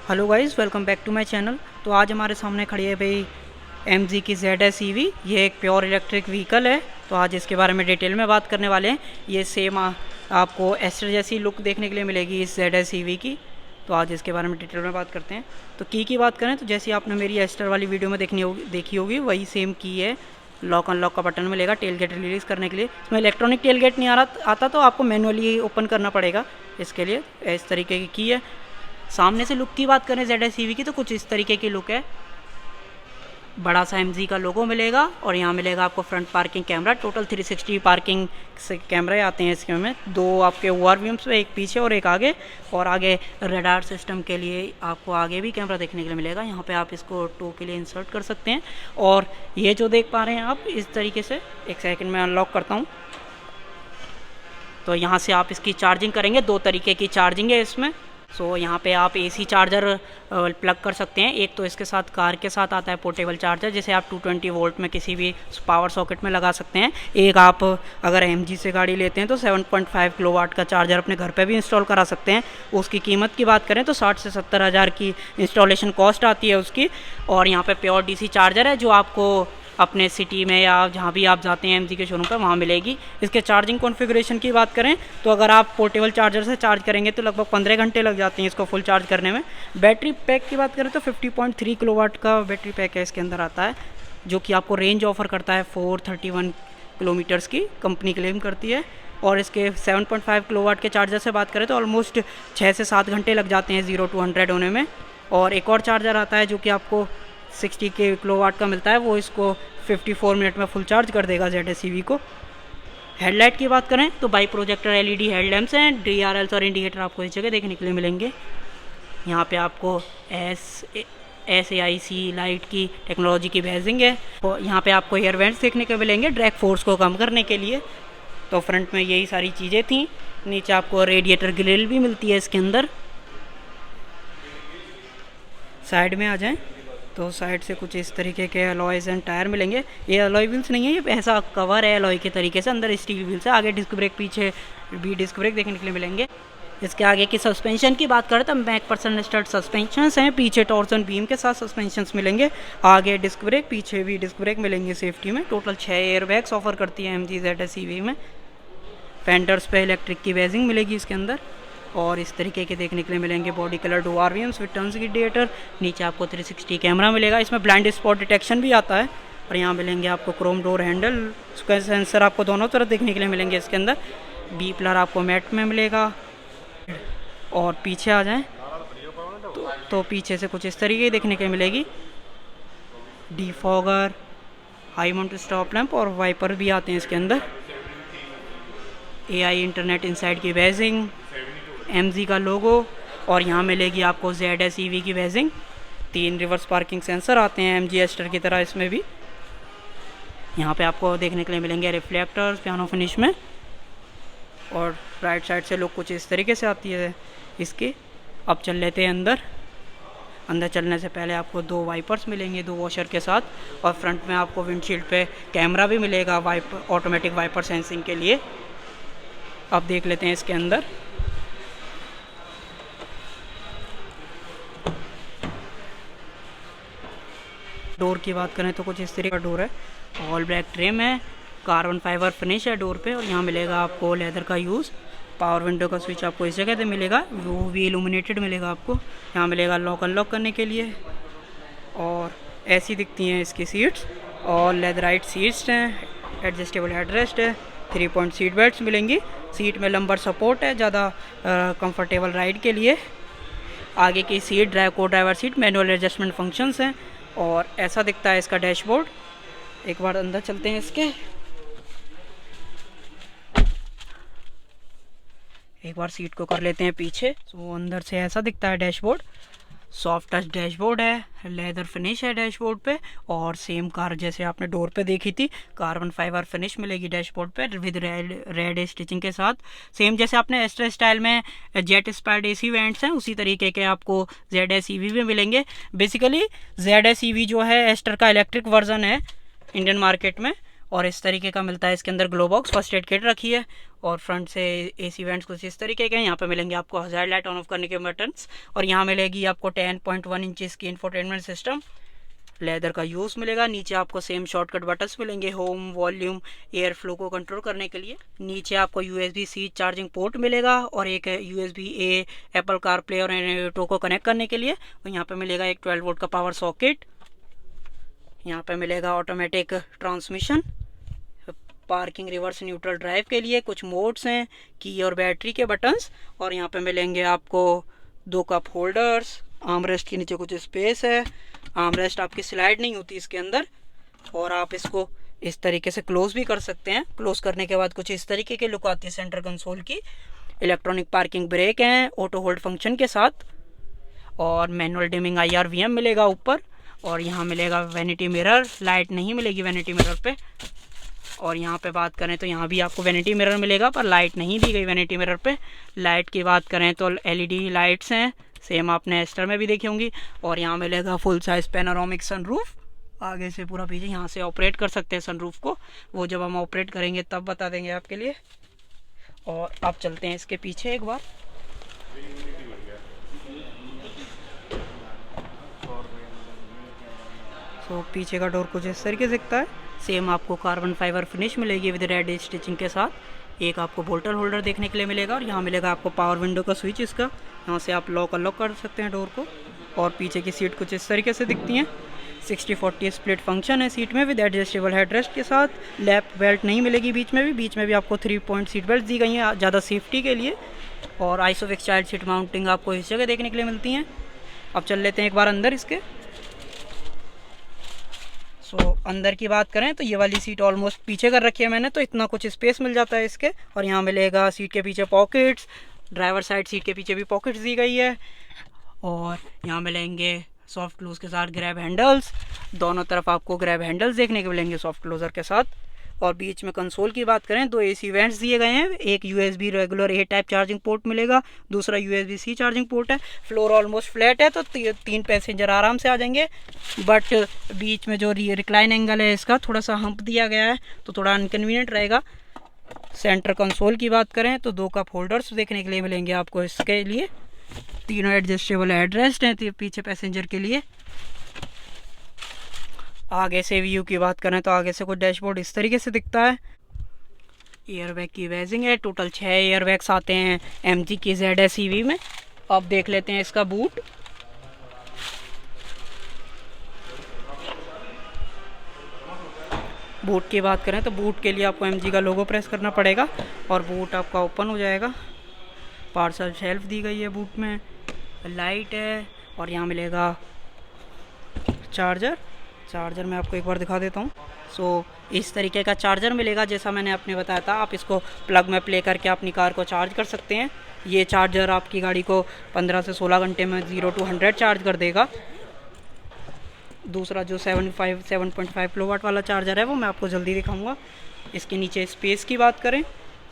Hello guys, welcome back to my channel. तो आज हमारे सामने खड़ी है भाई MG की ZS EV। ये एक प्योर इलेक्ट्रिक व्हीकल है। तो आज इसके बारे में डिटेल में बात करने वाले हैं। ये सेम आपको एस्टर जैसी लुक देखने के लिए मिलेगी इस ZS EV की। तो आज इसके बारे में डिटेल में बात करते हैं। तो की बात करें तो जैसी आपने मेरी एस्टर वाली वीडियो में देखी होगी वही सेम की है। लॉक अनलॉक का बटन मिलेगा टेल गेट रिलीज़ करने के लिए। इसमें इलेक्ट्रॉनिक टेल गेट नहीं आता तो आपको मैनुअली ओपन करना पड़ेगा। इसके लिए इस तरीके की है। सामने से लुक की बात करें ZS EV की तो कुछ इस तरीके की लुक है। बड़ा सा MG का लोगो मिलेगा और यहाँ मिलेगा आपको front parking camera. Total 360 parking से कैमरे आते हैं इसके में। दो आपके ORVMs पे, एक पीछे और एक आगे। और आगे रडार सिस्टम के लिए आपको आगे भी कैमरा देखने के लिए मिलेगा। यहाँ पे आप इसको टो के लिए इंसर्ट कर सकते हैं। और ये जो देख पा रहे हैं आप इस तरीके से, एक सेकंड में अनलॉक करता हूँ। तो यहाँ से आप इसकी चार्जिंग करेंगे। दो तरीके की चार्जिंग है इसमें। यहाँ पे आप AC चार्जर प्लग कर सकते हैं। एक तो इसके साथ कार के साथ आता है पोर्टेबल चार्जर, जिसे आप 220 वोल्ट में किसी भी पावर सॉकेट में लगा सकते हैं। एक आप अगर MG से गाड़ी लेते हैं तो 7.5 किलोवाट का चार्जर अपने घर पे भी इंस्टॉल करा सकते हैं। उसकी कीमत की बात करें तो 60 से 70 हज़ार की इंस्टॉलेशन कॉस्ट आती है उसकी। और यहाँ पे प्योर DC चार्जर है जो आपको अपने सिटी में या जहाँ भी आप जाते हैं MG के शोरूम पर वहाँ मिलेगी। इसके चार्जिंग कॉन्फ़िगरेशन की बात करें तो अगर आप पोर्टेबल चार्जर से चार्ज करेंगे तो लगभग 15 घंटे लग जाते हैं इसको फुल चार्ज करने में। बैटरी पैक की बात करें तो 50.3 किलोवाट का बैटरी पैक है इसके अंदर आता है, जो कि आपको रेंज ऑफर करता है 431 किलोमीटर्स की, कंपनी क्लेम करती है। और इसके 7.5 किलोवाट के चार्जर से बात करें तो ऑलमोस्ट 6 से 7 घंटे लग जाते हैं 0 to 100 होने में। और एक और चार्जर आता है जो कि आपको 60 किलोवाट का मिलता है, वो इसको 54 मिनट में फुल चार्ज कर देगा ZS EV को। हेडलाइट की बात करें तो बाई प्रोजेक्टर LED हेडलैम्प्स हैं। DRLs और इंडिकेटर आपको इस जगह देखने के लिए मिलेंगे। यहाँ पे आपको SAIC लाइट की टेक्नोलॉजी की बैजिंग है। और यहाँ पे आपको एयर वेंट्स देखने को मिलेंगे ड्रैग फोर्स को कम करने के लिए। तो फ्रंट में यही सारी चीज़ें थी। नीचे आपको रेडिएटर ग्रिल भी मिलती है इसके अंदर। साइड में आ जाएं तो साइड से कुछ इस तरीके के अलॉयज़ एंड टायर मिलेंगे। ये अलॉय व्हील्स नहीं है, ये ऐसा कवर है अलॉय के तरीके से। अंदर स्टील व्हील्स है। आगे डिस्क ब्रेक, पीछे भी डिस्क ब्रेक देखने के लिए मिलेंगे। इसके आगे की सस्पेंशन की बात करें तो मैक स्टड सस्पेंशंस हैं। पीछे टॉर्सन बीम के साथ सस्पेंशंस मिलेंगे। आगे डिस्क ब्रेक, पीछे भी डिस्क ब्रेक मिलेंगे सेफ्टी में। टोटल 6 एयर बैग्स ऑफर करती है MG ZS EV में। फेंडर्स पे इलेक्ट्रिक की बैजिंग मिलेगी इसके अंदर। और इस तरीके के देखने के लिए मिलेंगे body colour ORVMs with turns indicator. नीचे आपको 360 कैमरा मिलेगा। इसमें ब्लाइंड स्पॉट डिटेक्शन भी आता है। और यहाँ मिलेंगे आपको क्रोम डोर हैंडल, उसका सेंसर आपको दोनों तरफ देखने के लिए मिलेंगे इसके अंदर। बी प्लर आपको मैट में मिलेगा। और पीछे आ जाएं तो पीछे से कुछ इस तरीके की देखने के लिए मिलेगी। Defogger, high mount stop lamp और वाइपर भी आते हैं इसके अंदर। AI इंटरनेट इनसाइड की बैजिंग, MG का लोगो। और यहाँ मिलेगी आपको ZS EV की बैजिंग। 3 रिवर्स पार्किंग सेंसर आते हैं MG एस्टर की तरह इसमें भी। यहाँ पे आपको देखने के लिए मिलेंगे रिफ्लेक्टर्स पियानो फिनिश में। और राइट साइड से लुक कुछ इस तरीके से आती है इसकी। अब चल लेते हैं अंदर। अंदर चलने से पहले आपको 2 वाइपर्स मिलेंगे 2 वॉशर के साथ। और फ्रंट में आपको विंडशील्ड पे कैमरा भी मिलेगा ऑटोमेटिक वाइपर सेंसिंग के लिए। अब देख लेते हैं इसके अंदर। डोर की बात करें तो कुछ इस तरीके का डोर है। ऑल ब्लैक ट्रिम है, कार्बन फाइबर फिनिश है डोर पे। और यहाँ मिलेगा आपको लेदर का यूज़। पावर विंडो का स्विच आपको इस जगह पे मिलेगा, वो भी इल्यूमिनेटेड मिलेगा आपको। यहाँ मिलेगा लॉक अनलॉक करने के लिए। और ऐसी दिखती हैं इसकी सीट्स। और लेदराइट सीट्स हैं, एडजस्टेबल हेडरेस्ट है, 3 पॉइंट सीट बेल्ट्स मिलेंगी। सीट में लंबर सपोर्ट है ज़्यादा कंफर्टेबल राइड के लिए। आगे की सीट को driver seat, manual adjustment functions हैं। और ऐसा दिखता है इसका डैशबोर्ड। एक बार अंदर चलते हैं इसके। एक बार सीट को कर लेते हैं पीछे। तो अंदर से ऐसा दिखता है डैशबोर्ड। सॉफ्ट टच डैशबोर्ड है, लेदर फिनिश है डैशबोर्ड पे। और सेम कार जैसे आपने डोर पे देखी थी, कार्बन फाइबर फिनिश मिलेगी डैशबोर्ड पे विद रेड स्टिचिंग के साथ। सेम जैसे आपने एस्टर स्टाइल में जेट इंस्पायर्ड AC वेंट्स हैं, उसी तरीके के आपको ZS EV में मिलेंगे। बेसिकली ZS EV जो है एस्टर का इलेक्ट्रिक वर्जन है इंडियन मार्केट में। और इस तरीके का मिलता है इसके अंदर glove box, first aid kit रखी है। और फ्रंट से एसी वेंट्स कुछ इस तरीके के हैं। यहाँ पे मिलेंगे आपको हज़ार लाइट ऑन ऑफ करने के बटन्स, और यहाँ मिलेगी आपको 10.1 इंचज़ की इंफोटेनमेंट सिस्टम, लेदर का यूज़ मिलेगा। नीचे आपको सेम शॉर्टकट बटन्स मिलेंगे होम, वॉल्यूम, एयर फ्लो को कंट्रोल करने के लिए। नीचे आपको USB-C चार्जिंग पोर्ट मिलेगा और एक USB-A एप्पल कारप्ले और एंड्रॉयड को कनेक्ट करने के लिए। और यहाँ पे मिलेगा एक 12 वोल्ट का पावर सॉकेट। यहाँ पे मिलेगा automatic transmission, parking, reverse, neutral drive के लिए कुछ मोड्स हैं, की और बैटरी के बटन्स। और यहाँ पे मिलेंगे आपको 2 कप होल्डर्स, आर्मरेस्ट के नीचे कुछ स्पेस है, आर्मरेस्ट आपकी स्लाइड नहीं होती इसके अंदर, और आप इसको इस तरीके से क्लोज भी कर सकते हैं। क्लोज करने के बाद कुछ इस तरीके की लुक आती है सेंटर कंसोल की। इलेक्ट्रॉनिक पार्किंग ब्रेक हैं ऑटो होल्ड फंक्शन के साथ, और मैनुअल डिमिंग IR/VM मिलेगा ऊपर। और यहाँ मिलेगा वैनिटी मिरर, लाइट नहीं मिलेगी वैनिटी मिरर पे। और यहाँ पे बात करें तो यहाँ भी आपको वैनिटी मिरर मिलेगा, पर लाइट नहीं दी गई वैनिटी मिरर पे। लाइट की बात करें तो LED लाइट्स हैं, सेम आपने एस्टर में भी देखी होंगी। और यहाँ मिलेगा फुल साइज पैनोरामिक सनरूफ, आगे से पूरा पीछे। यहाँ से ऑपरेट कर सकते हैं सनरूफ को, वो जब हम ऑपरेट करेंगे तब बता देंगे आपके लिए। और आप चलते हैं इसके पीछे एक बार। सो पीछे का डोर कुछ इस तरीके से दिखता है। सेम आपको कार्बन फाइबर फिनिश मिलेगी विद रेड स्टिचिंग के साथ। एक आपको बोल्टर होल्डर देखने के लिए मिलेगा, और यहाँ मिलेगा आपको पावर विंडो का स्विच इसका, यहाँ से आप लॉक अनलॉक कर सकते हैं डोर को। और पीछे की सीट कुछ इस तरीके से दिखती हैं। 60-40 स्प्लिट फंक्शन है सीट में विद एडजस्टेबल हेडरेस्ट के साथ। लैप बेल्ट नहीं मिलेगी बीच में भी आपको 3 पॉइंट सीट बेल्ट दी गई हैं ज़्यादा सेफ्टी के लिए। और आइसोफिक्स चाइल्ड सीट माउंटिंग आपको इस जगह देखने के लिए मिलती हैं। अब चल लेते हैं एक बार अंदर इसके। अंदर की बात करें तो ये वाली सीट ऑलमोस्ट पीछे कर रखी है मैंने, तो इतना कुछ स्पेस मिल जाता है इसके। और यहाँ मिलेगा सीट के पीछे पॉकेट्स, ड्राइवर साइड सीट के पीछे भी पॉकेट्स दी गई है। और यहाँ मिलेंगे सॉफ्ट क्लोज के साथ ग्रैब हैंडल्स, दोनों तरफ आपको ग्रैब हैंडल्स देखने को मिलेंगे सॉफ्ट क्लोजर के साथ। और बीच में कंसोल की बात करें तो AC वेंट्स दिए गए हैं। एक USB regular A type charging port मिलेगा, दूसरा USB-C चार्जिंग पोर्ट है। फ्लोर ऑलमोस्ट फ्लैट है, तो 3 पैसेंजर आराम से आ जाएंगे। बट बीच में जो रिक्लाइन एंगल है इसका थोड़ा सा हम्प दिया गया है, तो थोड़ा अनकन्वीनियंट रहेगा। सेंटर कंसोल की बात करें तो 2 कप होल्डर्स देखने के लिए मिलेंगे आपको इसके लिए। तीनों एडजस्टेबल हेडरेस्ट हैं पीछे पैसेंजर के लिए। आगे से व्यू की बात करें तो आगे से कुछ डैशबोर्ड इस तरीके से दिखता है। एयरबैग की वेजिंग है, टोटल 6 एयरबैग्स आते हैं MG की ZS EV में। अब देख लेते हैं इसका बूट। बूट की बात करें तो बूट के लिए आपको MG का लोगो प्रेस करना पड़ेगा और बूट आपका ओपन हो जाएगा। पार्सल शेल्फ दी गई है बूट में, लाइट है, और यहाँ मिलेगा चार्जर मैं आपको एक बार दिखा देता हूँ। इस तरीके का चार्जर मिलेगा जैसा मैंने आपने बताया था। आप इसको प्लग में प्ले करके अपनी कार को चार्ज कर सकते हैं। ये चार्जर आपकी गाड़ी को 15 से 16 घंटे में 0 to 100 चार्ज कर देगा। दूसरा जो 7.5 किलोवाट वाला चार्जर है वो मैं आपको जल्दी दिखाऊंगा। इसके नीचे स्पेस की बात करें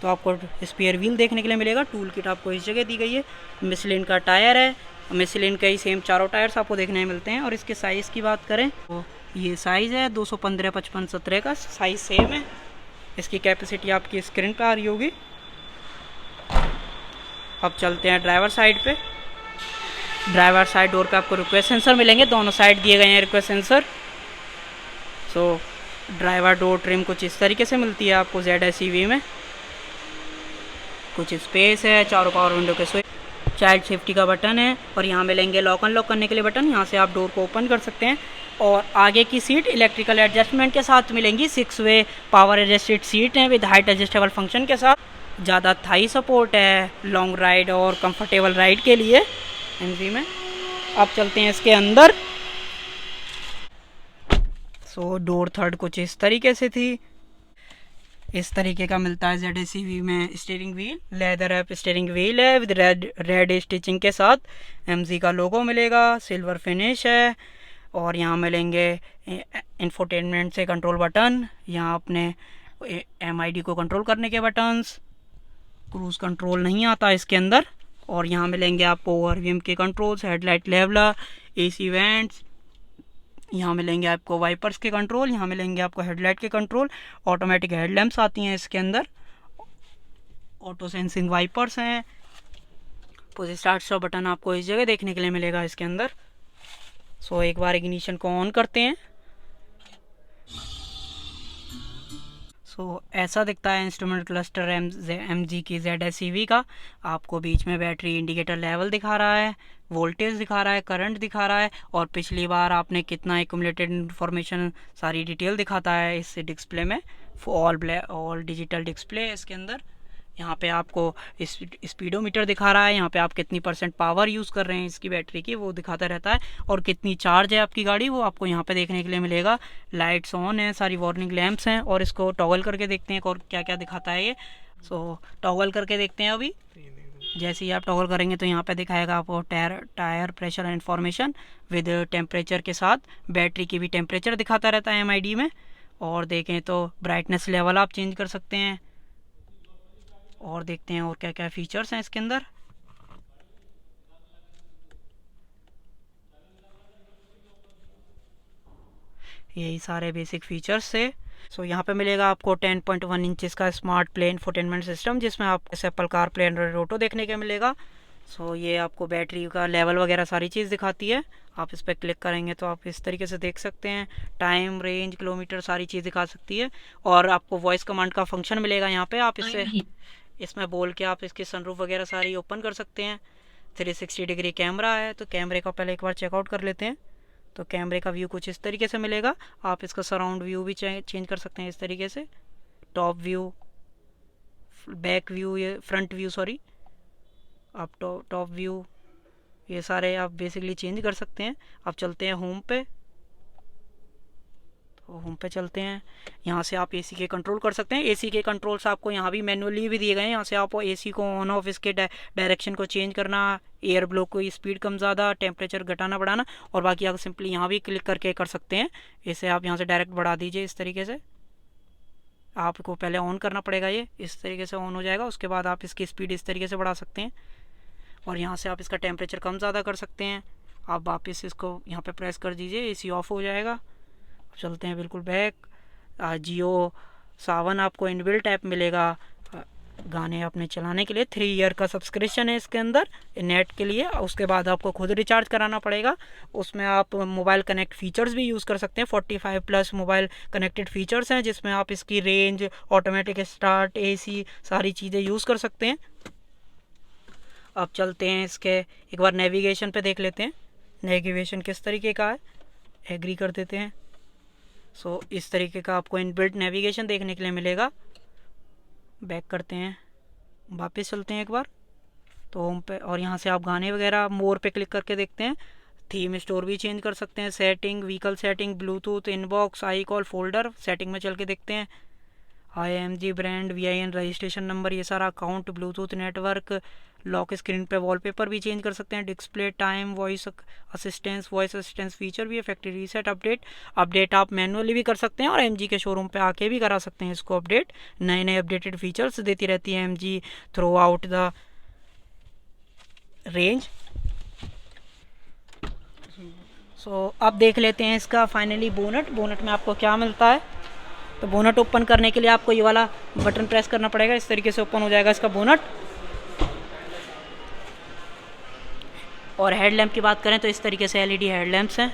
तो आपको स्पेयर व्हील देखने के लिए मिलेगा। टूल किट आपको इस जगह दी गई है। मिशलिन का टायर है, मिशलिन का ही सेम चारों टायर्स आपको देखने मिलते हैं। और इसके साइज़ की बात करें तो ये साइज़ है 215, 55, 17 का साइज़ सेम है। इसकी कैपेसिटी आपकी स्क्रीन पे आ रही होगी। अब चलते हैं ड्राइवर साइड पे। ड्राइवर साइड डोर पे आपको रिक्वेस्ट सेंसर मिलेंगे, दोनों साइड दिए गए हैं request sensor. Driver door trim कुछ इस तरीके से मिलती है आपको ZS EV में। कुछ स्पेस है, चारों पावर विंडो के स्विच, चाइल्ड सेफ्टी का बटन है, और यहाँ मिलेंगे लॉक अनलॉक करने के लिए बटन। यहाँ से आप डोर को ओपन कर सकते हैं। और आगे की सीट इलेक्ट्रिकल एडजस्टमेंट के साथ मिलेंगी। 6 वे पावर एडजस्टेड सीट है विद हाइट एडजस्टेबल फंक्शन के साथ। ज़्यादा थाई सपोर्ट है लॉन्ग राइड और कंफर्टेबल राइड के लिए MG में। अब चलते हैं इसके अंदर। डोर थर्ड कुछ इस तरीके से थी। इस तरीके का मिलता है ZS EV में steering wheel. Leather app steering wheel है विद रेड स्टिचिंग के साथ। MG का लोगो मिलेगा, सिल्वर फिनिश है। और यहाँ मिलेंगे इंफोटेनमेंट से कंट्रोल बटन, यहाँ अपने MID को कंट्रोल करने के बटन्स। क्रूज़ कंट्रोल नहीं आता इसके अंदर। और यहाँ मिलेंगे आपको ORVM के controls, headlight leveller, AC vents, यहाँ मिलेंगे आपको वाइपर्स के कंट्रोल, यहाँ मिलेंगे आपको हेडलाइट के कंट्रोल, ऑटोमेटिक हेडलैम्प्स आती हैं इसके अंदर, ऑटो सेंसिंग वाइपर्स हैं, पुश स्टार्ट स्टॉप बटन आपको इस जगह देखने के लिए मिलेगा इसके अंदर। सो एक बार इग्निशन को ऑन करते हैं। ऐसा दिखता है इंस्ट्रूमेंट क्लस्टर MG की ZSEV का। आपको बीच में बैटरी इंडिकेटर लेवल दिखा रहा है, वोल्टेज दिखा रहा है, करंट दिखा रहा है, और पिछली बार आपने कितना एक्यूमुलेटेड इन्फॉर्मेशन सारी डिटेल दिखाता है इस डिस्प्ले में। ऑल डिजिटल डिस्प्ले है इसके अंदर। यहाँ पे आपको स्पीडोमीटर दिखा रहा है, यहाँ पे आप कितनी % पावर यूज़ कर रहे हैं इसकी बैटरी की वो दिखाता रहता है, और कितनी चार्ज है आपकी गाड़ी वो आपको यहाँ पे देखने के लिए मिलेगा। लाइट्स ऑन है, सारी वार्निंग लैंप्स हैं, और इसको टॉगल करके देखते हैं और क्या क्या दिखाता है ये। टॉगल करके देखते हैं अभी। जैसे ही आप टॉगल करेंगे तो यहाँ पे दिखाएगा आपको tyre pressure information with temperature के साथ, बैटरी की भी टेम्परेचर दिखाता रहता है MID में। और देखें तो ब्राइटनेस लेवल आप चेंज कर सकते हैं, और देखते हैं और क्या क्या फीचर्स हैं इसके अंदर। यही सारे बेसिक फीचर्स से। यहाँ पे मिलेगा आपको 10.1 इंचेस का स्मार्ट प्ले इंफोटेनमेंट सिस्टम, जिसमें आपको एप्पल कारप्ले एंड्रॉइड ऑटो देखने के मिलेगा। ये आपको बैटरी का लेवल वगैरह सारी चीज़ दिखाती है। आप इस पर क्लिक करेंगे तो आप इस तरीके से देख सकते हैं, टाइम, रेंज, किलोमीटर सारी चीज़ दिखा सकती है। और आपको वॉइस कमांड का फंक्शन मिलेगा यहाँ पे, आप इसमें बोल के आप इसकी सनरूफ वगैरह सारी ओपन कर सकते हैं। 360 डिग्री कैमरा है, तो कैमरे का पहले एक बार चेकआउट कर लेते हैं। तो कैमरे का व्यू कुछ इस तरीके से मिलेगा। आप इसका सराउंड व्यू भी चेंज कर सकते हैं इस तरीके से, टॉप व्यू, बैक व्यू, ये फ्रंट व्यू सॉरी, आप टॉप व्यू, ये सारे आप बेसिकली चेंज कर सकते हैं। आप चलते हैं होम पे, तो होम पे चलते हैं। यहाँ से आप AC के कंट्रोल कर सकते हैं। AC के कंट्रोल्स आपको यहाँ भी मैनुअली भी दिए गए हैं। यहाँ से आप AC को ऑन ऑफ, इसके डायरेक्शन को चेंज करना, एयर ब्लो को स्पीड कम ज़्यादा, टेम्परेचर घटाना बढ़ाना, और बाकी आप सिंपली यहाँ भी क्लिक करके कर सकते हैं। इसे आप यहाँ से डायरेक्ट बढ़ा दीजिए इस तरीके से। आपको पहले ऑन करना पड़ेगा, ये इस तरीके से ऑन हो जाएगा। उसके बाद आप इसकी स्पीड इस तरीके से बढ़ा सकते हैं, और यहाँ से आप इसका टेम्परेचर कम ज़्यादा कर सकते हैं। आप वापस इसको यहाँ पे प्रेस कर दीजिए, AC ऑफ हो जाएगा। चलते हैं बिल्कुल बैक। जियो सावन आपको इनबिल्ट ऐप मिलेगा गाने अपने चलाने के लिए। 3 ईयर का सब्सक्रिप्शन है इसके अंदर नेट के लिए। उसके बाद आपको खुद रिचार्ज कराना पड़ेगा। उसमें आप मोबाइल कनेक्ट फीचर्स भी यूज़ कर सकते हैं। 45+ मोबाइल कनेक्टेड फीचर्स हैं, जिसमें आप इसकी रेंज, ऑटोमेटिक स्टार्ट, AC सारी चीज़ें यूज़ कर सकते हैं। अब चलते हैं इसके एक बार नेविगेशन पे देख लेते हैं, नेविगेशन किस तरीके का है। एग्री कर देते हैं। इस तरीके का आपको इनबिल्ट नेविगेशन देखने के लिए मिलेगा। बैक करते हैं, वापस चलते हैं एक बार तो होम पे, और यहाँ से आप गाने वगैरह मोर पे क्लिक करके देखते हैं। थीम स्टोर भी चेंज कर सकते हैं, setting, vehicle setting, Bluetooth, inbox, I call, folder setting में चल के देखते हैं। IMG brand, VIN, registration number, ये सारा account, Bluetooth network, lock screen पे वॉलपेपर भी चेंज कर सकते हैं। Display time, voice assistance feature भी है। फैक्ट्री रीसेट, अपडेट आप मैनुअली भी कर सकते हैं, और MG के शोरूम पे आके भी करा सकते हैं इसको अपडेट। नए नए अपडेटेड फीचर्स देती रहती है MG through out the range. अब देख लेते हैं इसका फाइनली बोनट में आपको क्या मिलता है। तो बोनट ओपन करने के लिए आपको ये वाला बटन प्रेस करना पड़ेगा, इस तरीके से ओपन हो जाएगा इसका बोनट। और हेडलैम्प की बात करें तो इस तरीके से LED हेडलैम्प्स हैं।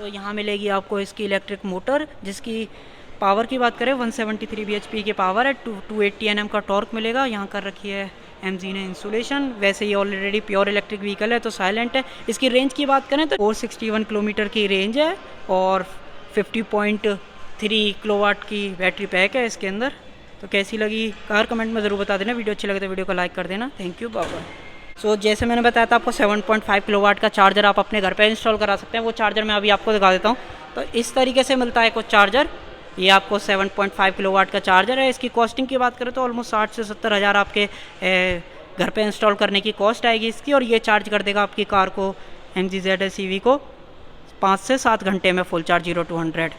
यहाँ मिलेगी आपको इसकी इलेक्ट्रिक मोटर, जिसकी पावर की बात करें 173 bhp की पावर है, 280 Nm का टॉर्क मिलेगा। यहाँ कर रखी है MG ने इंसुलेशन। वैसे ये ऑलरेडी प्योर इलेक्ट्रिक व्हीकल है तो साइलेंट है। इसकी रेंज की बात करें तो 461 किलोमीटर की रेंज है, और 50.3 किलोवाट की बैटरी पैक है इसके अंदर। तो कैसी लगी कार कमेंट में ज़रूर बता देना। वीडियो अच्छी लगे तो वीडियो को लाइक कर देना। Thank you, bye bye. जैसे मैंने बताया था आपको 7.5 किलोवाट का चार्जर आप अपने घर पे इंस्टॉल करा सकते हैं। वो चार्जर मैं अभी आपको दिखा देता हूँ। तो इस तरीके से मिलता है कुछ चार्जर। ये आपको 7.5 किलोवाट का चार्जर है। इसकी कॉस्टिंग की बात करें तो ऑलमोस्ट 60 से 70 हज़ार आपके घर पे इंस्टॉल करने की कॉस्ट आएगी इसकी, और ये चार्ज कर देगा आपकी कार को, MG ZS EV को 5 से 7 घंटे में फुल चार्ज 0 to 100।